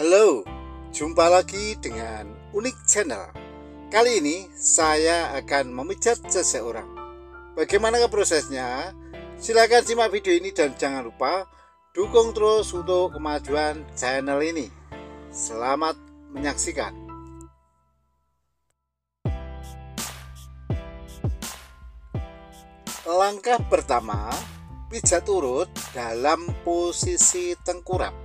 Halo, jumpa lagi dengan Unik Channel. Kali ini saya akan memijat seseorang. Bagaimana prosesnya? Silahkan simak video ini dan jangan lupa dukung terus untuk kemajuan channel ini. Selamat menyaksikan. Langkah pertama, pijat urut dalam posisi tengkurap.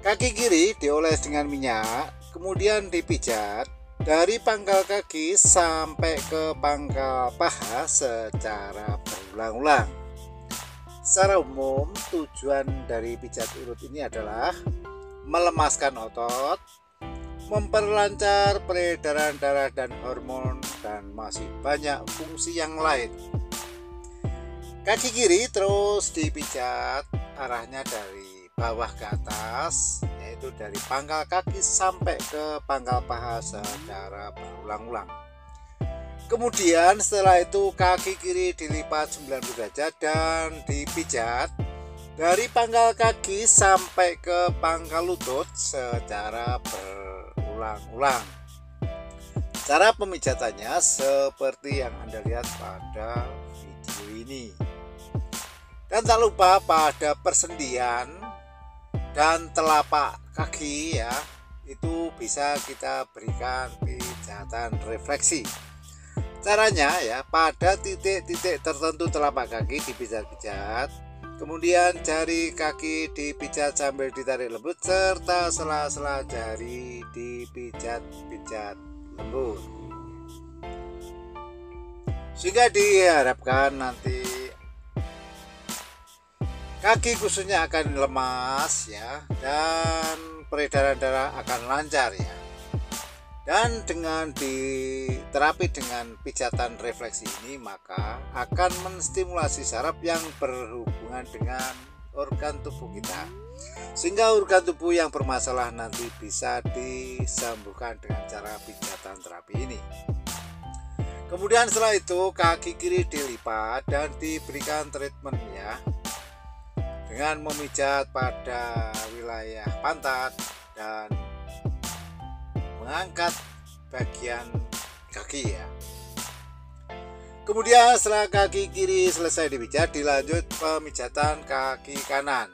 Kaki kiri dioles dengan minyak, kemudian dipijat dari pangkal kaki sampai ke pangkal paha secara berulang-ulang. Secara umum, tujuan dari pijat urut ini adalah melemaskan otot, memperlancar peredaran darah dan hormon, dan masih banyak fungsi yang lain. Kaki kiri terus dipijat arahnya dari bawah ke atas, yaitu dari pangkal kaki sampai ke pangkal paha secara berulang-ulang. Kemudian setelah itu kaki kiri dilipat 90 derajat dan dipijat dari pangkal kaki sampai ke pangkal lutut secara berulang-ulang. Cara pemijatannya seperti yang Anda lihat pada video ini. Dan tak lupa pada persendian dan telapak kaki ya, itu bisa kita berikan pijatan refleksi. Caranya ya, pada titik-titik tertentu telapak kaki dipijat-pijat, kemudian jari kaki dipijat sambil ditarik lembut, serta sela-sela jari dipijat-pijat lembut, sehingga diharapkan nanti kaki khususnya akan lemas ya, dan peredaran darah akan lancar ya. Dan dengan diterapi dengan pijatan refleksi ini, maka akan menstimulasi saraf yang berhubungan dengan organ tubuh kita, sehingga organ tubuh yang bermasalah nanti bisa disembuhkan dengan cara pijatan terapi ini. Kemudian setelah itu kaki kiri dilipat dan diberikan treatment ya, dengan memijat pada wilayah pantat dan mengangkat bagian kaki ya. Kemudian setelah kaki kiri selesai dipijat, dilanjut pemijatan kaki kanan.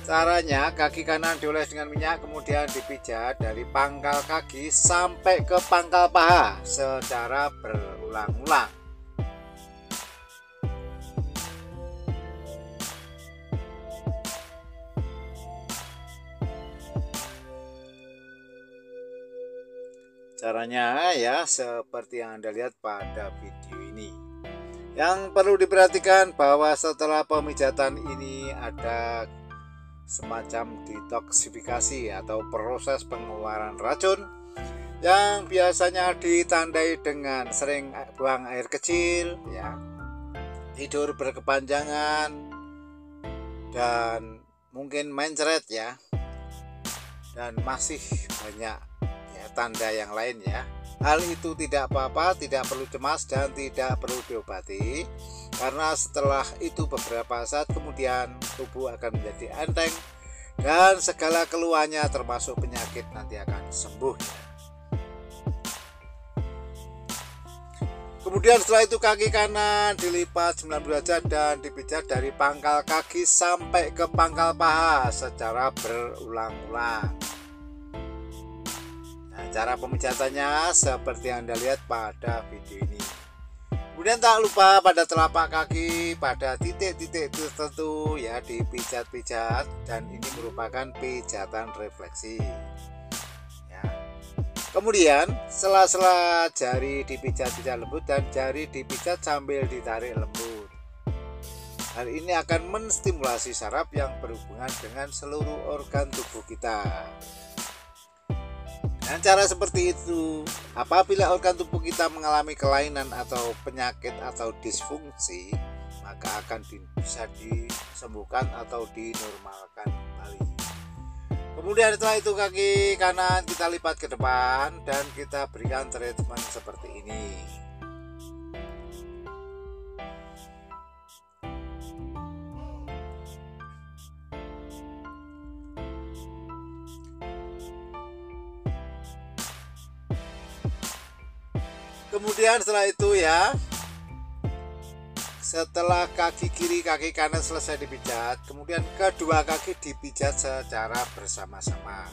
Caranya, kaki kanan dioles dengan minyak, kemudian dipijat dari pangkal kaki sampai ke pangkal paha secara berulang-ulang. Caranya ya seperti yang Anda lihat pada video ini. Yang perlu diperhatikan bahwa setelah pemijatan ini ada semacam detoksifikasi atau proses pengeluaran racun yang biasanya ditandai dengan sering buang air kecil ya, tidur berkepanjangan, dan mungkin mencret ya, dan masih banyak tanda yang lain ya. Hal itu tidak apa-apa, tidak perlu cemas dan tidak perlu diobati, karena setelah itu beberapa saat kemudian tubuh akan menjadi enteng dan segala keluhannya termasuk penyakit nanti akan sembuh ya. Kemudian setelah itu kaki kanan dilipat 90 derajat dan dipijat dari pangkal kaki sampai ke pangkal paha secara berulang-ulang. Cara pemijatannya seperti yang Anda lihat pada video ini. Kemudian tak lupa pada telapak kaki pada titik-titik tertentu ya dipijat-pijat, dan ini merupakan pijatan refleksi ya. Kemudian sela-sela jari dipijat-pijat lembut dan jari dipijat sambil ditarik lembut. Hal ini akan menstimulasi saraf yang berhubungan dengan seluruh organ tubuh kita. Dengan cara seperti itu, apabila organ tubuh kita mengalami kelainan atau penyakit atau disfungsi, maka akan bisa disembuhkan atau dinormalkan kembali. Kemudian setelah itu kaki kanan kita lipat ke depan dan kita berikan treatment seperti ini. Kemudian setelah itu ya, setelah kaki kiri kaki kanan selesai dipijat, kemudian kedua kaki dipijat secara bersama-sama.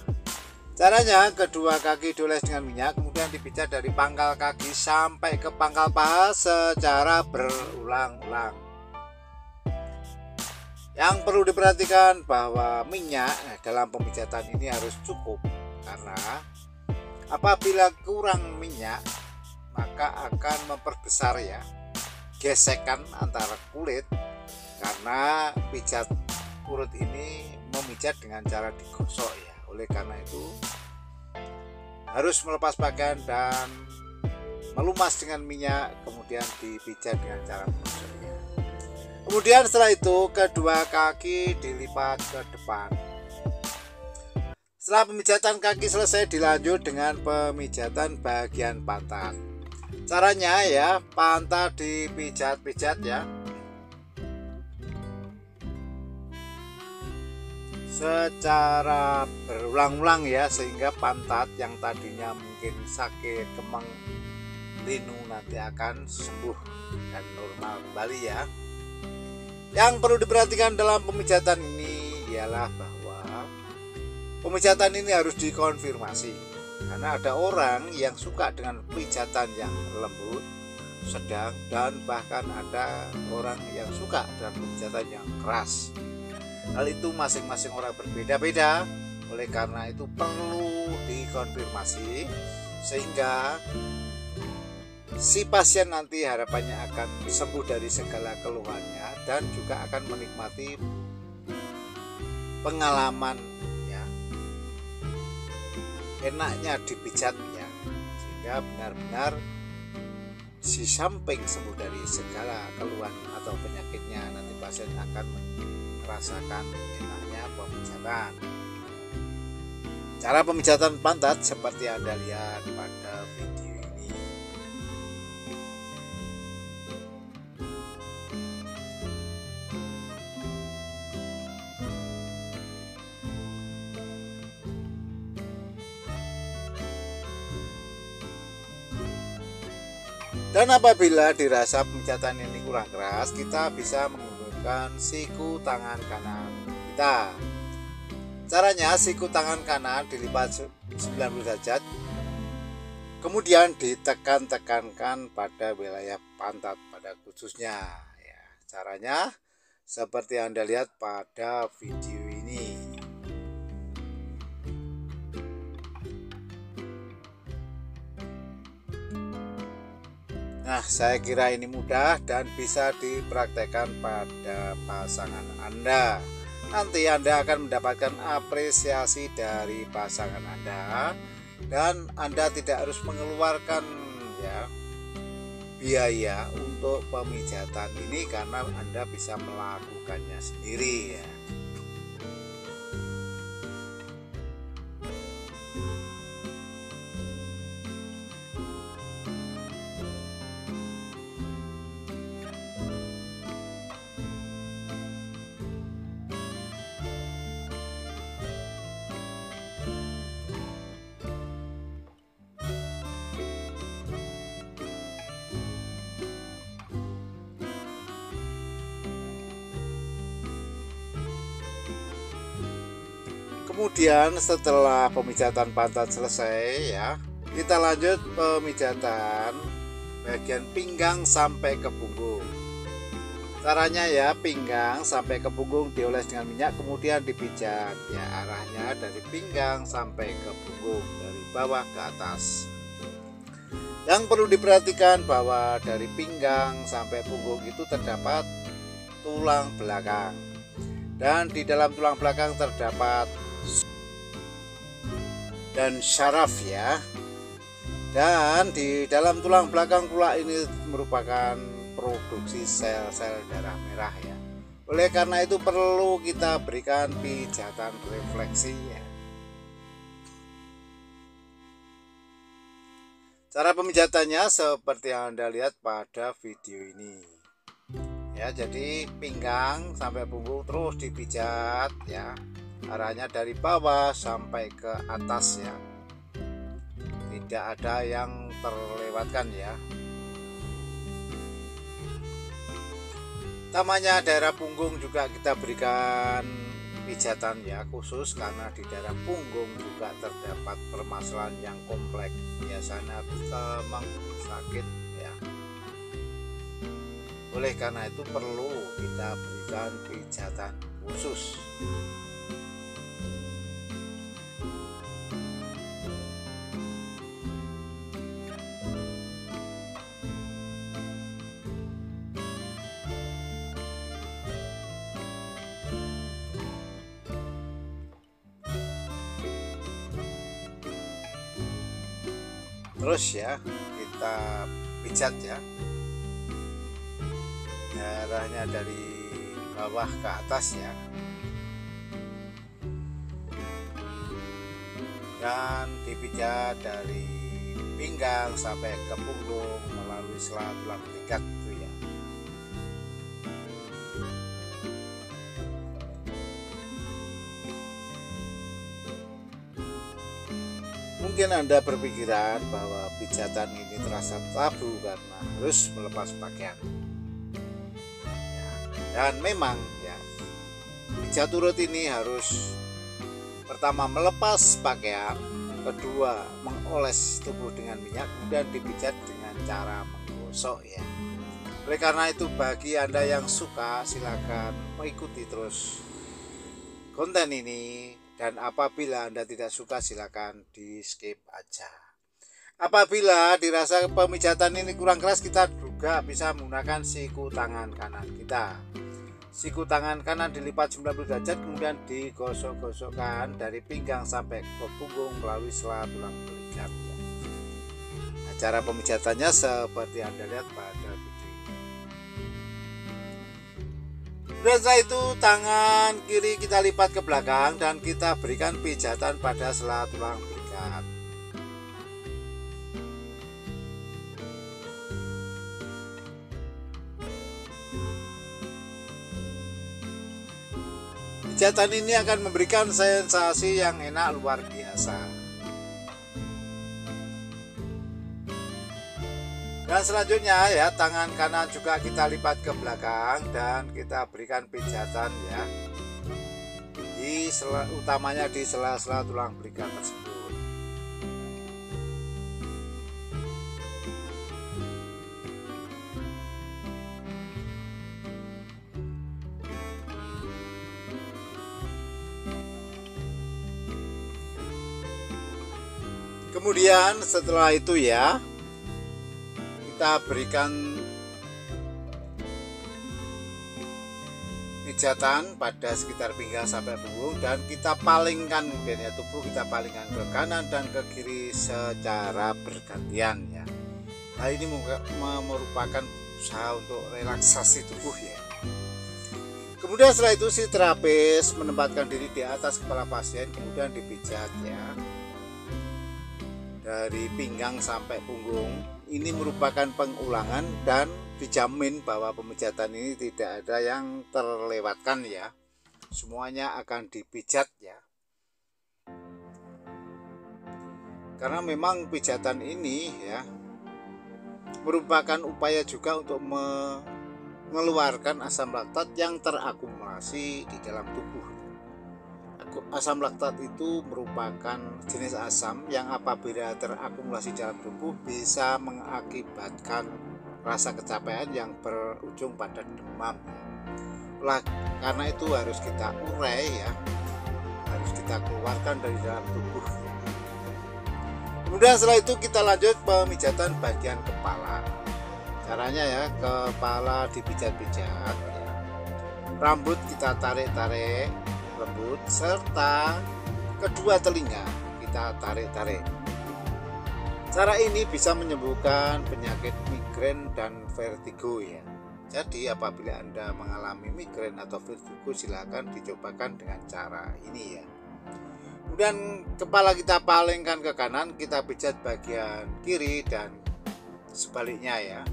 Caranya, kedua kaki dioles dengan minyak, kemudian dipijat dari pangkal kaki sampai ke pangkal paha secara berulang-ulang. Yang perlu diperhatikan bahwa minyak dalam pemijatan ini harus cukup, karena apabila kurang minyak maka akan memperbesar ya gesekan antara kulit, karena pijat urut ini memijat dengan cara digosok ya. Oleh karena itu harus melepas pakaian dan melumas dengan minyak, kemudian dipijat dengan cara menggosoknya. Kemudian setelah itu kedua kaki dilipat ke depan. Setelah pemijatan kaki selesai, dilanjut dengan pemijatan bagian pantat. Caranya ya, pantat dipijat-pijat ya, secara berulang-ulang ya, sehingga pantat yang tadinya mungkin sakit kemang linu nanti akan sembuh dan normal kembali ya. Yang perlu diperhatikan dalam pemijatan ini ialah bahwa pemijatan ini harus dikonfirmasi, karena ada orang yang suka dengan pijatan yang lembut, sedang, dan bahkan ada orang yang suka dengan pemijatan yang keras. Hal itu masing-masing orang berbeda-beda. Oleh karena itu perlu dikonfirmasi, sehingga si pasien nanti harapannya akan sembuh dari segala keluhannya dan juga akan menikmati pengalaman enaknya dipijatnya, sehingga benar-benar si samping sembuh dari segala keluhan atau penyakitnya, nanti pasien akan merasakan enaknya pemijatan. Cara pemijatan pantat seperti Anda lihat pada video ini. Dan apabila dirasa pemijatan ini kurang keras, kita bisa menggunakan siku tangan kanan kita. Caranya, siku tangan kanan dilipat 90 derajat, kemudian ditekan-tekankan pada wilayah pantat pada khususnya ya. Caranya seperti Anda lihat pada video ini. Nah, saya kira ini mudah dan bisa dipraktekkan pada pasangan Anda. Nanti Anda akan mendapatkan apresiasi dari pasangan Anda, dan Anda tidak harus mengeluarkan ya biaya untuk pemijatan ini, karena Anda bisa melakukannya sendiri ya. Kemudian setelah pemijatan pantat selesai ya, kita lanjut pemijatan bagian pinggang sampai ke punggung. Caranya ya, pinggang sampai ke punggung dioles dengan minyak, kemudian dipijat ya, arahnya dari pinggang sampai ke punggung, dari bawah ke atas. Yang perlu diperhatikan bahwa dari pinggang sampai punggung itu terdapat tulang belakang, dan di dalam tulang belakang terdapat dan syaraf ya. Dan di dalam tulang belakang pula ini merupakan produksi sel-sel darah merah ya. Oleh karena itu perlu kita berikan pijatan refleksi ya. Cara pemijatannya seperti yang Anda lihat pada video ini ya. Jadi pinggang sampai punggung terus dipijat ya, arahnya dari bawah sampai ke atas ya, tidak ada yang terlewatkan ya. Utamanya daerah punggung juga kita berikan pijatan ya khusus, karena di daerah punggung juga terdapat permasalahan yang kompleks, biasanya kemang sakit ya. Oleh karena itu perlu kita berikan pijatan khusus. Terus ya kita pijat ya, daerahnya dari bawah ke atas ya, dan dipijat dari pinggang sampai ke punggung melalui sela tulang belikat itu ya. Mungkin Anda berpikiran bahwa pijatan ini terasa tabu karena harus melepas pakaian ya, dan memang ya, pijat urut ini harus pertama melepas pakaian, kedua mengoles tubuh dengan minyak, kemudian dipijat dengan cara menggosok ya. Oleh karena itu bagi Anda yang suka silakan mengikuti terus konten ini, dan apabila Anda tidak suka silakan di skip aja. Apabila dirasa pemijatan ini kurang keras, kita juga bisa menggunakan siku tangan kanan kita. Siku tangan kanan dilipat 90 derajat, kemudian digosok-gosokkan dari pinggang sampai ke punggung melalui sela tulang belikat. Nah, cara pemijatannya seperti Anda lihat pada video ini. Dan setelah itu tangan kiri kita lipat ke belakang dan kita berikan pijatan pada sela tulang belikat. Pijatan ini akan memberikan sensasi yang enak luar biasa. Dan selanjutnya ya, tangan kanan juga kita lipat ke belakang dan kita berikan pijatan ya, utamanya di sela-sela tulang belikat tersebut. Kemudian setelah itu ya, kita berikan pijatan pada sekitar pinggang sampai punggung, dan kita palingkan kemudian ya, tubuh kita palingkan ke kanan dan ke kiri secara bergantian ya. Nah, ini merupakan usaha untuk relaksasi tubuh ya. Kemudian setelah itu si terapis menempatkan diri di atas kepala pasien, kemudian dipijat ya dari pinggang sampai punggung. Ini merupakan pengulangan dan dijamin bahwa pemijatan ini tidak ada yang terlewatkan ya. Semuanya akan dipijat ya. Karena memang pijatan ini ya merupakan upaya juga untuk mengeluarkan asam laktat yang terakumulasi di dalam tubuh. Asam laktat itu merupakan jenis asam yang apabila terakumulasi dalam tubuh bisa mengakibatkan rasa kecapean yang berujung pada demam. Karena itu harus kita urai ya, harus kita keluarkan dari dalam tubuh. Kemudian setelah itu kita lanjut pemijatan bagian kepala. Caranya ya, kepala dipijat-pijat ya. Rambut kita tarik-tarik lembut, serta kedua telinga kita tarik-tarik. Cara ini bisa menyembuhkan penyakit migrain dan vertigo ya. Jadi apabila Anda mengalami migrain atau vertigo, silakan dicobakan dengan cara ini ya. Kemudian kepala kita palingkan ke kanan, kita pijat bagian kiri dan sebaliknya ya.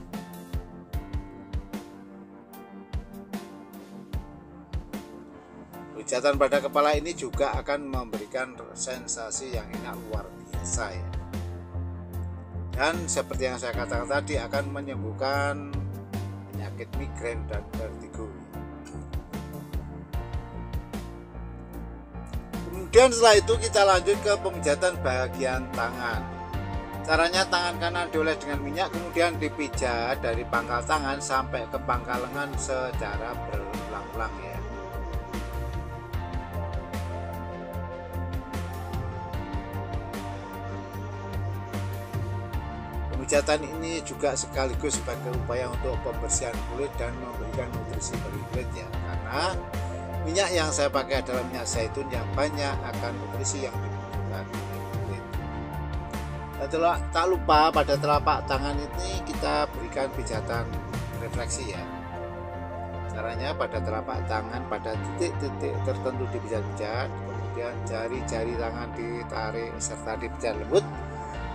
Pijatan pada kepala ini juga akan memberikan sensasi yang enak luar biasa ya. Dan seperti yang saya katakan tadi, akan menyembuhkan penyakit penyakit migrain dan vertigo. Kemudian setelah itu kita lanjut ke pemijatan bagian tangan. Caranya tangan kanan dioles dengan minyak, kemudian dipijat dari pangkal tangan sampai ke pangkal lengan secara berulang-ulang ya. Pemijatan ini juga sekaligus sebagai upaya untuk pembersihan kulit dan memberikan nutrisi bagi kulit ya, karena minyak yang saya pakai adalah minyak zaitun yang banyak akan nutrisi yang dibutuhkan oleh kulit. Dan tak lupa pada telapak tangan ini kita berikan pijatan refleksi ya. Caranya pada telapak tangan pada titik-titik tertentu dipijat-pijat, kemudian jari-jari tangan ditarik serta dipijat lembut,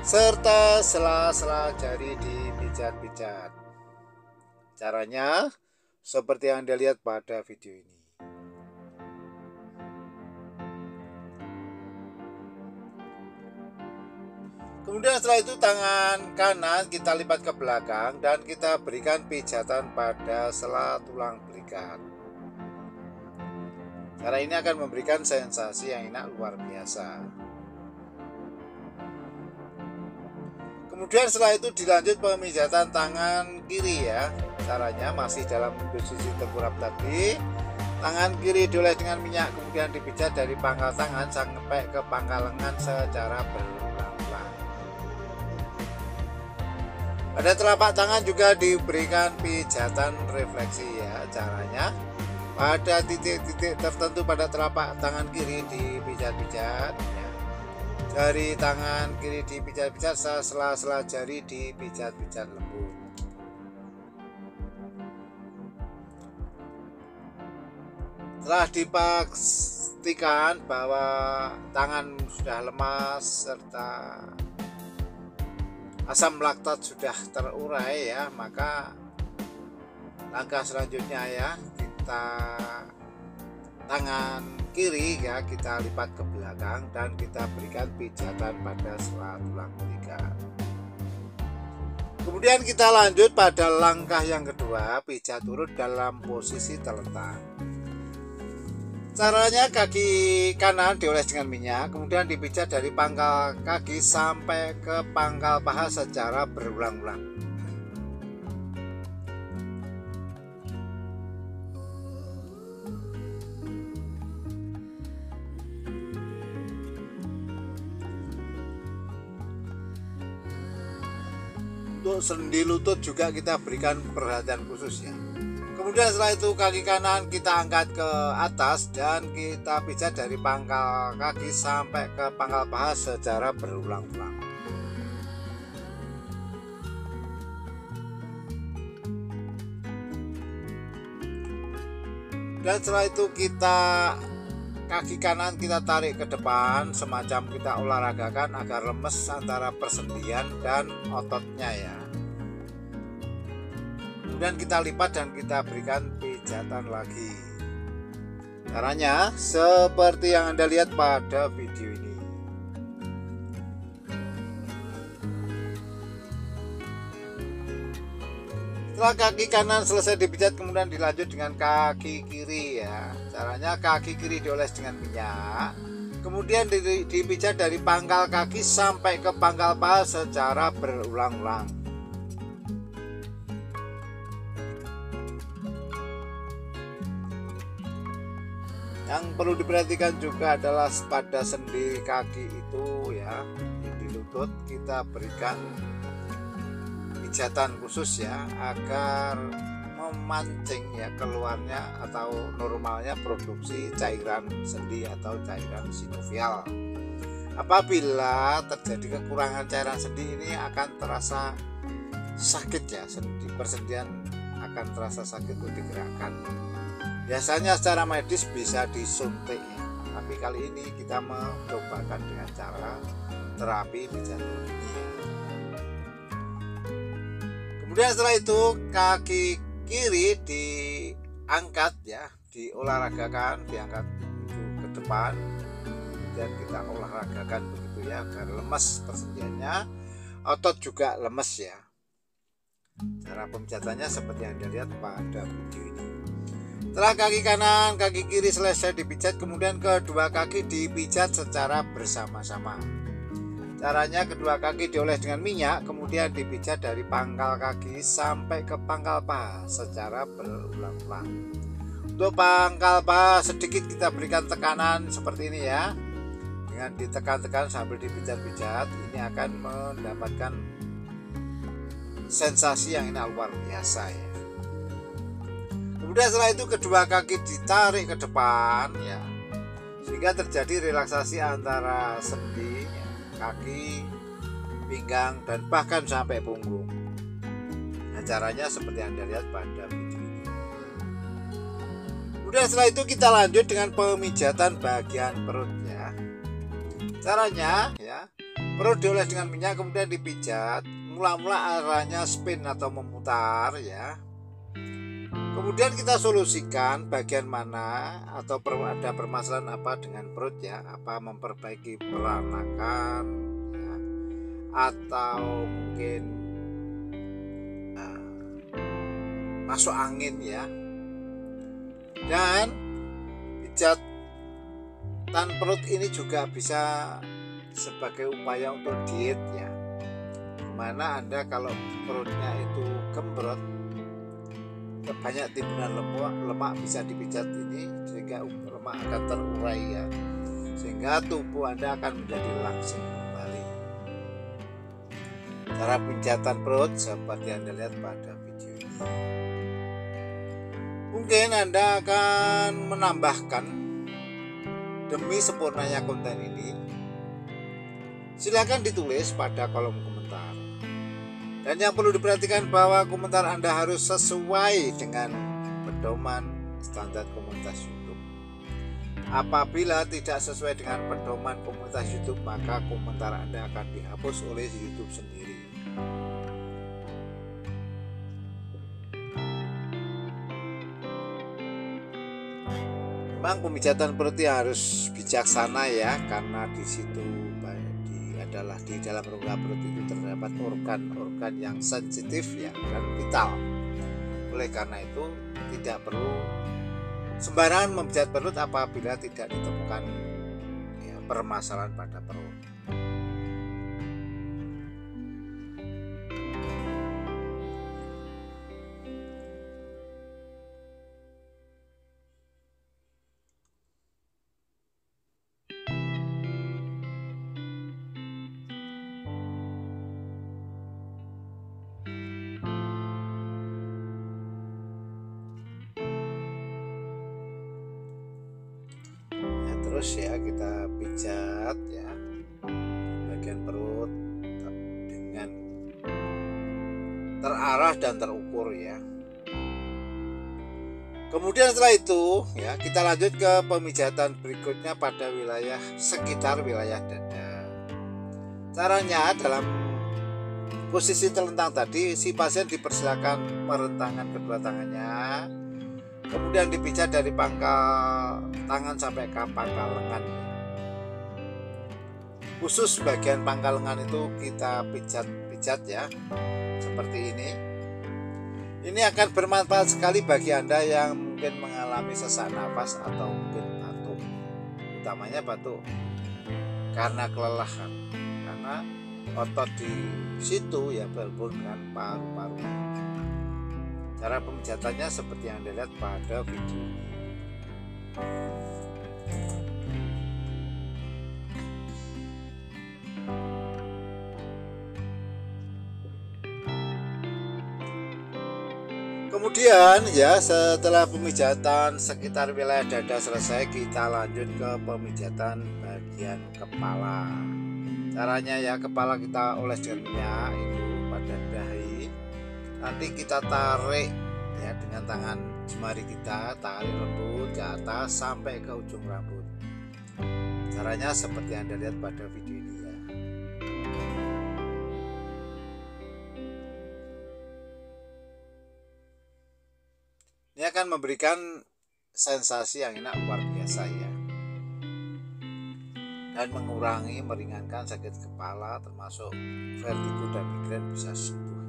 serta sela-sela jari dipijat-pijat. Caranya seperti yang Anda lihat pada video ini. Kemudian setelah itu tangan kanan kita lipat ke belakang dan kita berikan pijatan pada sela tulang belikat. Cara ini akan memberikan sensasi yang enak luar biasa. Kemudian setelah itu dilanjut pemijatan tangan kiri ya. Caranya masih dalam posisi tengkurap tadi. Tangan kiri dioles dengan minyak, kemudian dipijat dari pangkal tangan sampai ke pangkal lengan secara berulang-ulang. Pada telapak tangan juga diberikan pijatan refleksi ya. Caranya pada titik-titik tertentu pada telapak tangan kiri dipijat-pijat ya. Jari tangan kiri dipijat-pijat, sela-sela jari dipijat-pijat lembut. Setelah dipastikan bahwa tangan sudah lemas serta asam laktat sudah terurai ya, maka langkah selanjutnya ya, kita tangan kiri ya kita lipat ke belakang dan kita berikan pijatan pada sela tulang belikat. Kemudian kita lanjut pada langkah yang kedua, pijat urut dalam posisi terletak. Caranya kaki kanan dioles dengan minyak, kemudian dipijat dari pangkal kaki sampai ke pangkal paha secara berulang-ulang. Untuk sendi lutut juga kita berikan perhatian khusus ya. Kemudian setelah itu kaki kanan kita angkat ke atas dan kita pijat dari pangkal kaki sampai ke pangkal paha secara berulang-ulang. Dan setelah itu kita kaki kanan kita tarik ke depan semacam kita olahragakan agar lemes antara persendian dan ototnya ya. Kemudian kita lipat dan kita berikan pijatan lagi. Caranya seperti yang Anda lihat pada video ini. Setelah kaki kanan selesai dipijat, kemudian dilanjut dengan kaki kiri ya. Caranya kaki kiri dioles dengan minyak, kemudian dipijat dari pangkal kaki sampai ke pangkal paha secara berulang-ulang. Yang perlu diperhatikan juga adalah pada sendi kaki itu ya, di lutut kita berikan pijatan khusus ya, agar memancing ya keluarnya atau normalnya produksi cairan sendi atau cairan sinovial. Apabila terjadi kekurangan cairan sendi ini akan terasa sakit ya, persendian akan terasa sakit untuk digerakkan. Biasanya secara medis bisa disuntik ya, tapi kali ini kita mencobakan dengan cara terapi pijat urut ini ya. Kemudian setelah itu kaki kiri diangkat ya, diolahragakan, diangkat ke depan, kemudian kita olahragakan begitu ya, agar lemes persendiannya, otot juga lemes ya. Cara pemijatannya seperti yang Anda lihat pada video ini. Setelah kaki kanan, kaki kiri selesai dipijat, kemudian kedua kaki dipijat secara bersama-sama. Caranya kedua kaki dioles dengan minyak, kemudian dipijat dari pangkal kaki sampai ke pangkal paha secara berulang-ulang. Untuk pangkal paha sedikit kita berikan tekanan seperti ini ya. Dengan ditekan-tekan sambil dipijat-pijat, ini akan mendapatkan sensasi yang luar biasa ya. Kemudian setelah itu kedua kaki ditarik ke depan ya, sehingga terjadi relaksasi antara sendi, ya, kaki, pinggang, dan bahkan sampai punggung. Nah, caranya seperti yang Anda lihat pada video ini. Kemudian setelah itu kita lanjut dengan pemijatan bagian perut ya. Caranya ya, perut dioles dengan minyak kemudian dipijat, mula-mula arahnya spin atau memutar ya. Kemudian kita solusikan bagian mana atau ada permasalahan apa dengan perut ya, apa memperbaiki peranakan ya, atau mungkin masuk angin ya. Dan pijatan perut ini juga bisa sebagai upaya untuk diet ya, dimana Anda kalau perutnya itu gembrot, banyak timbunan lemak bisa dipijat ini sehingga lemak akan terurai ya, sehingga tubuh Anda akan menjadi langsing kembali. Cara pijatan perut seperti yang Anda lihat pada video ini. Mungkin Anda akan menambahkan demi sempurnanya konten ini, silakan ditulis pada kolom komentar. Dan yang perlu diperhatikan bahwa komentar Anda harus sesuai dengan pedoman standar komunitas YouTube. Apabila tidak sesuai dengan pedoman komunitas YouTube, maka komentar Anda akan dihapus oleh YouTube sendiri. Memang pemijatan perut harus bijaksana ya, karena di situ adalah di dalam rongga perut itu terdapat organ-organ yang sensitif ya dan vital. Oleh karena itu tidak perlu sembarangan memijat perut apabila tidak ditemukan ya, permasalahan pada perut. Terus ya kita pijat ya bagian perut dengan terarah dan terukur ya. Kemudian setelah itu ya kita lanjut ke pemijatan berikutnya pada wilayah sekitar wilayah dada. Caranya dalam posisi telentang tadi, si pasien dipersilakan merentangkan kedua tangannya, kemudian dipijat dari pangkal tangan sampai ke pangkal lengan. Khusus bagian pangkal lengan itu kita pijat ya, seperti ini. Ini akan bermanfaat sekali bagi Anda yang mungkin mengalami sesak nafas atau mungkin batuk. Utamanya batuk karena kelelahan, karena otot di situ ya berhubungan dengan paru-paru. Cara pemijatannya seperti yang Anda lihat pada video ini. Kemudian ya setelah pemijatan sekitar wilayah dada selesai, kita lanjut ke pemijatan bagian kepala. Caranya ya, kepala kita oles dengan minyak itu pada dahi. Nanti kita tarik ya dengan tangan jemari kita, tarik lembut ke atas sampai ke ujung rambut. Caranya seperti yang Anda lihat pada video ini ya. Ini akan memberikan sensasi yang enak luar biasa ya, dan mengurangi, meringankan sakit kepala termasuk vertigo dan migrain bisa sembuh.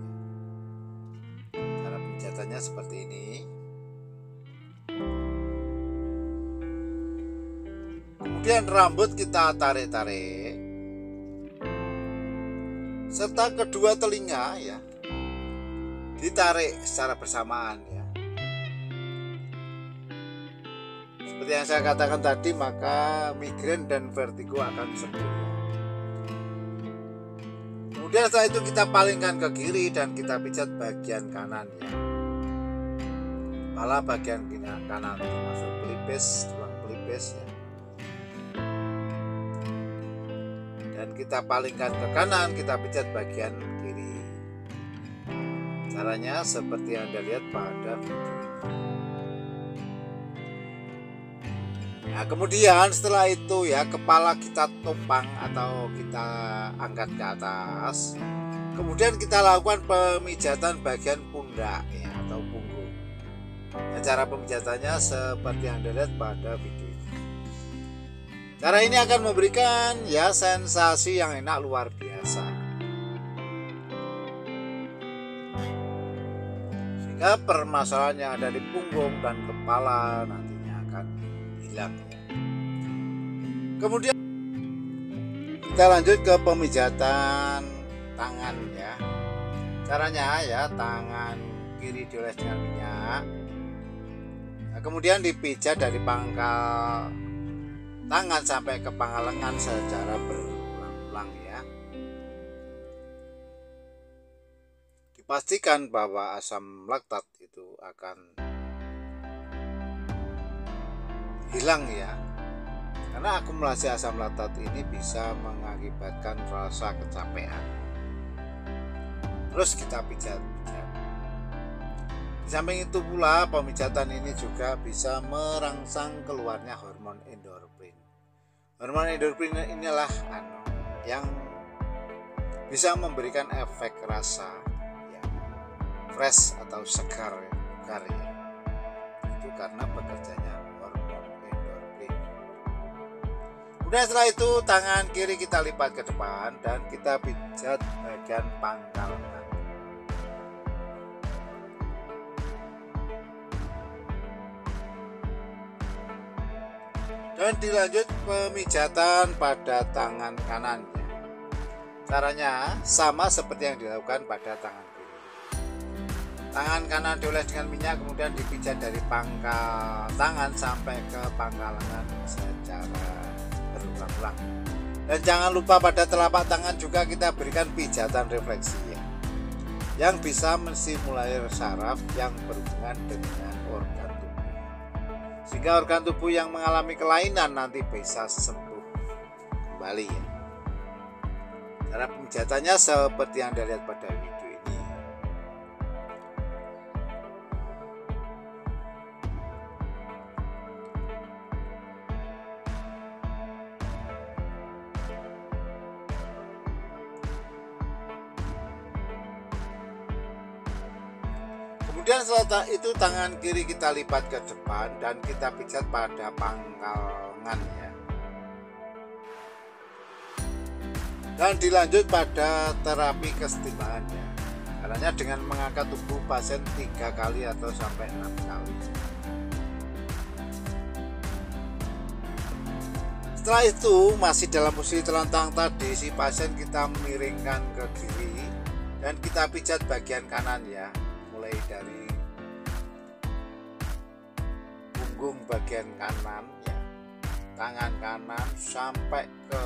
pemijatannya seperti ini. Kemudian rambut kita tarik-tarik, serta kedua telinga ya ditarik secara bersamaan ya. Seperti yang saya katakan tadi, maka migrain dan vertigo akan sembuh. Kemudian setelah itu kita palingkan ke kiri dan kita pijat bagian kanan ya. Kepala bagian kanan termasuk pelipis, tulang pelipis ya. Dan kita palingkan ke kanan, kita pijat bagian kiri. Caranya seperti yang Anda lihat pada video ini. Nah, kemudian setelah itu ya, kepala kita tumpang atau kita angkat ke atas. Kemudian kita lakukan pemijatan bagian pundak ya, atau punggung. Nah, cara pemijatannya seperti yang Anda lihat pada video ini. Cara ini akan memberikan ya sensasi yang enak luar biasa. Sehingga permasalahan yang ada di punggung dan kepala nantinya akan hilang ya. Kemudian kita lanjut ke pemijatan tangan ya. Caranya ya, tangan kiri dioles dengan minyak. Nah, kemudian dipijat dari pangkal tangan sampai ke pangkal lengan secara berulang-ulang ya. Dipastikan bahwa asam laktat itu akan hilang ya. Karena akumulasi asam laktat ini bisa mengakibatkan rasa kecapean. Terus kita pijat-pijat. Di samping itu pula, pemijatan ini juga bisa merangsang keluarnya hormon endorfin. Hormon endorfin inilah yang bisa memberikan efek rasa ya, fresh atau segar ya. Itu karena bekerjanya hormon endorfin. Kemudian setelah itu tangan kiri kita lipat ke depan dan kita pijat bagian pangkal lengan. Dan dilanjut pemijatan pada tangan kanannya. Caranya sama seperti yang dilakukan pada tangan kiri. Tangan kanan dioles dengan minyak, kemudian dipijat dari pangkal tangan sampai ke pangkal lengan secara berulang-ulang. Dan jangan lupa pada telapak tangan juga kita berikan pijatan refleksi ya, yang bisa menstimulasi saraf yang berhubungan dengan organ tubuh, sehingga organ tubuh yang mengalami kelainan nanti bisa sembuh kembali ya. Cara pemijatannya seperti yang Anda lihat pada video ini. Kemudian setelah itu tangan kiri kita lipat ke depan dan kita pijat pada pangkal lengan ya. Dan dilanjut pada terapi kesetimbangan ya. Caranya dengan mengangkat tubuh pasien 3 kali atau sampai 6 kali. Setelah itu masih dalam posisi telentang tadi, si pasien kita miringkan ke kiri dan kita pijat bagian kanan ya. Mulai dari punggung bagian kanan ya, tangan kanan sampai ke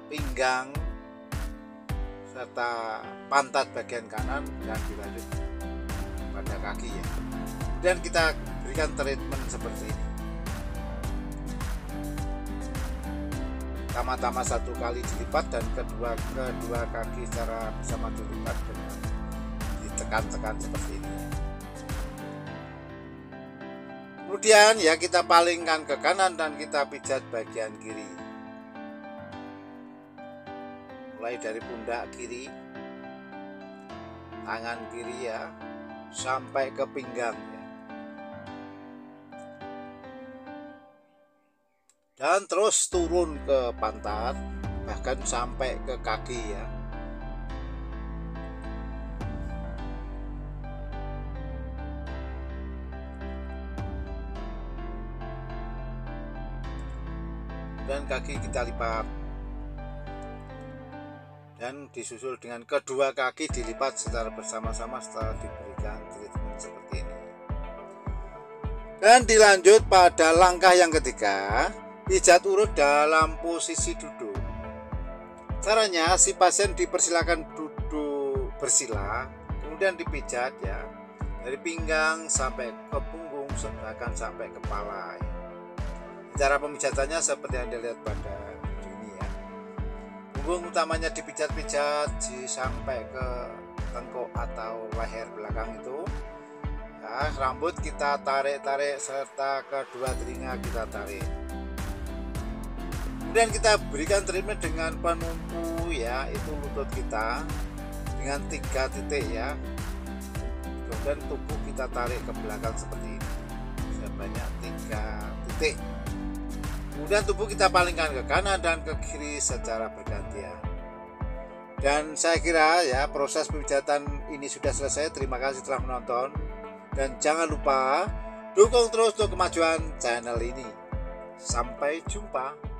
pinggang serta pantat bagian kanan dan dilanjut pada kaki ya. Kemudian kita berikan treatment seperti ini. Pertama-tama 1 kali dilipat dan kedua kaki secara bersama dilipat dengan ditekan-tekan seperti ini. Kemudian ya kita palingkan ke kanan dan kita pijat bagian kiri. Mulai dari pundak kiri, tangan kiri ya, sampai ke pinggang ya. Dan terus turun ke pantat, bahkan sampai ke kaki ya. dan kaki kita lipat dan disusul dengan kedua kaki dilipat secara bersama-sama setelah diberikan treatment seperti ini. Dan dilanjut pada langkah yang ketiga, pijat urut dalam posisi duduk. Caranya, si pasien dipersilakan duduk bersila, kemudian dipijat ya, dari pinggang sampai ke punggung, bahkan sampai kepala ya. Cara pemijatannya seperti yang dilihat pada video ini ya. Punggung utamanya dipijat-pijat sampai ke tengkuk atau leher belakang itu ya. Rambut kita tarik-tarik serta kedua telinga kita tarik. Kemudian kita berikan treatment dengan penumpu ya, itu lutut kita dengan 3 titik ya. Kemudian tubuh kita tarik ke belakang seperti ini sebanyak 3 titik. Kemudian tubuh kita palingkan ke kanan dan ke kiri secara bergantian. Dan saya kira ya proses pemijatan ini sudah selesai. Terima kasih telah menonton. Dan jangan lupa dukung terus untuk kemajuan channel ini. Sampai jumpa.